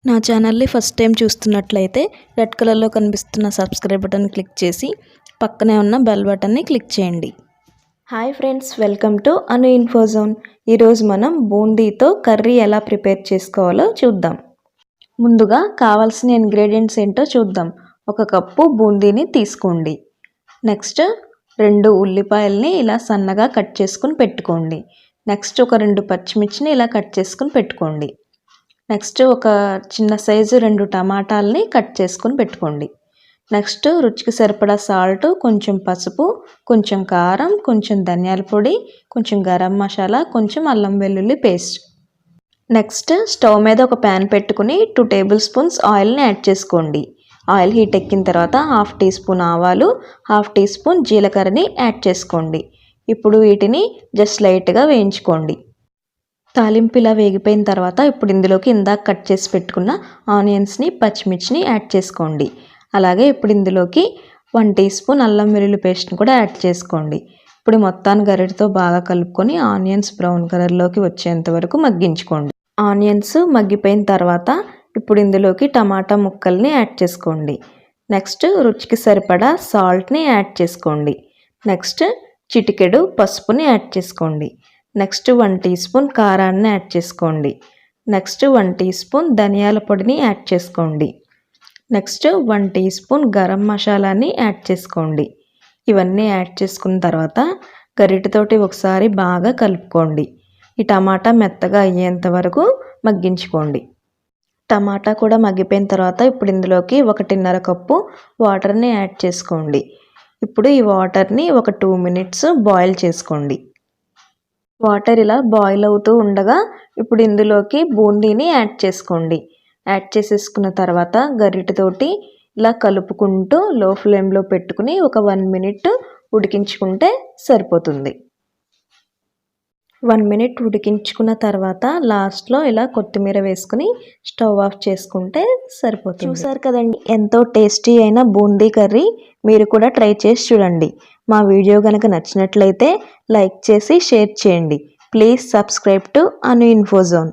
నా ఛానల్ని first time చూస్తున్నట్లయితే రెడ్ కలర్లో కనిపిస్తున్న సబ్స్క్రైబ్ బటన్ క్లిక్ చేసి పక్కనే ఉన్న బెల్ బటన్ని క్లిక్ చేయండి. Hi friends, welcome to Anu info zone. ఈరోజు మనం బూందీతో కర్రీ ఎలా ప్రిపేర్ చేసుకోవాలో చూద్దాం. ముందుగా కావాల్సిన ఇంగ్రీడియంట్స్ ఏంటో చూద్దాం. 1 కప్పు బూందీని తీసుకోండి. నెక్స్ట్ 2 ఉల్లిపాయల్ని ఇలా సన్నగా కట్ చేసుకుని పెట్టుకోండి. నెక్స్ట్ ఒక 2 పచ్చిమిర్చిని ఇలా కట్ చేసుకుని పెట్టుకోండి. నెక్స్ట్ ఒక చిన్న సైజు 2 టమాటాలని కట్ చేసుకొని పెట్టుకోండి. నెక్స్ట్ రుచికి సరిపడా సాల్ట్, కొంచెం పసుపు, కొంచెం కారం, కొంచెం ధనియాల పొడి, కొంచెం గరం మసాలా, కొంచెం అల్లం వెల్లుల్లి పేస్ట్. నెక్స్ట్ స్టవ్ మీద ఒక ప్యాన్ పెట్టుకుని 2 టేబుల్ స్పూన్స్ ఆయిల్ని యాడ్ చేసుకోండి. ఆయిల్ హీట్ ఎక్కిన తర్వాత 1/2 టీ స్పూన్ ఆవాలు, 1/2 టీ స్పూన్ జీలకర్రని యాడ్ చేసుకోండి. ఇప్పుడు వీటిని జస్ట్ లైట్గా వేయించుకోండి. తాలింపు ఇలా వేగిపోయిన తర్వాత ఇప్పుడు ఇందులోకి ఇందాక కట్ చేసి పెట్టుకున్న ఆనియన్స్ని, పచ్చిమిర్చిని యాడ్ చేసుకోండి. అలాగే ఇప్పుడు ఇందులోకి 1 టీ స్పూన్ అల్లం వెల్లుల్లి పేస్ట్ని కూడా యాడ్ చేసుకోండి. ఇప్పుడు మొత్తాన్ని గరిటెతో బాగా కలుపుకొని ఆనియన్స్ బ్రౌన్ కలర్లోకి వచ్చేంత వరకు మగ్గించుకోండి. ఆనియన్స్ మగ్గిపోయిన తర్వాత ఇప్పుడు ఇందులోకి టమాటా ముక్కల్ని యాడ్ చేసుకోండి. నెక్స్ట్ రుచికి సరిపడా సాల్ట్ని యాడ్ చేసుకోండి. నెక్స్ట్ చిటికెడు పసుపుని యాడ్ చేసుకోండి. నెక్స్ట్ 1 టీ స్పూన్ కారాన్ని యాడ్ చేసుకోండి. నెక్స్ట్ 1 టీ స్పూన్ ధనియాల పొడిని యాడ్ చేసుకోండి. నెక్స్ట్ 1 టీ స్పూన్ గరం మసాలాని యాడ్ చేసుకోండి. ఇవన్నీ యాడ్ చేసుకున్న తర్వాత గరిటెతోటి ఒకసారి బాగా కలుపుకోండి. ఈ టమాటా మెత్తగా అయ్యేంత వరకు మగ్గించుకోండి. టమాటా కూడా మగ్గిపోయిన తర్వాత ఇప్పుడు ఇందులోకి 1.5 కప్పు వాటర్ని యాడ్ చేసుకోండి. ఇప్పుడు ఈ వాటర్ని ఒక 2 మినిట్స్ బాయిల్ చేసుకోండి. వాటర్ ఇలా బాయిల్ అవుతూ ఉండగా ఇప్పుడు ఇందులోకి బూందీని యాడ్ చేసుకోండి. యాడ్ చేసేసుకున్న తర్వాత గరిటెతోటి ఇలా కలుపుకుంటూ లో ఫ్లేమ్లో పెట్టుకుని ఒక 1 మినిట్ ఉడికించుకుంటే సరిపోతుంది. 1 మినిట్ ఉడికించుకున్న తర్వాత లాస్ట్లో ఇలా కొత్తిమీర వేసుకుని స్టవ్ ఆఫ్ చేసుకుంటే సరిపోతుంది. చూసారు కదండి, ఎంతో టేస్టీ అయిన బూందీ కర్రీ. మీరు కూడా ట్రై చేసి చూడండి. మా వీడియో కనుక నచ్చినట్లయితే లైక్ చేసి షేర్ చేయండి. Please subscribe to Anu info zone.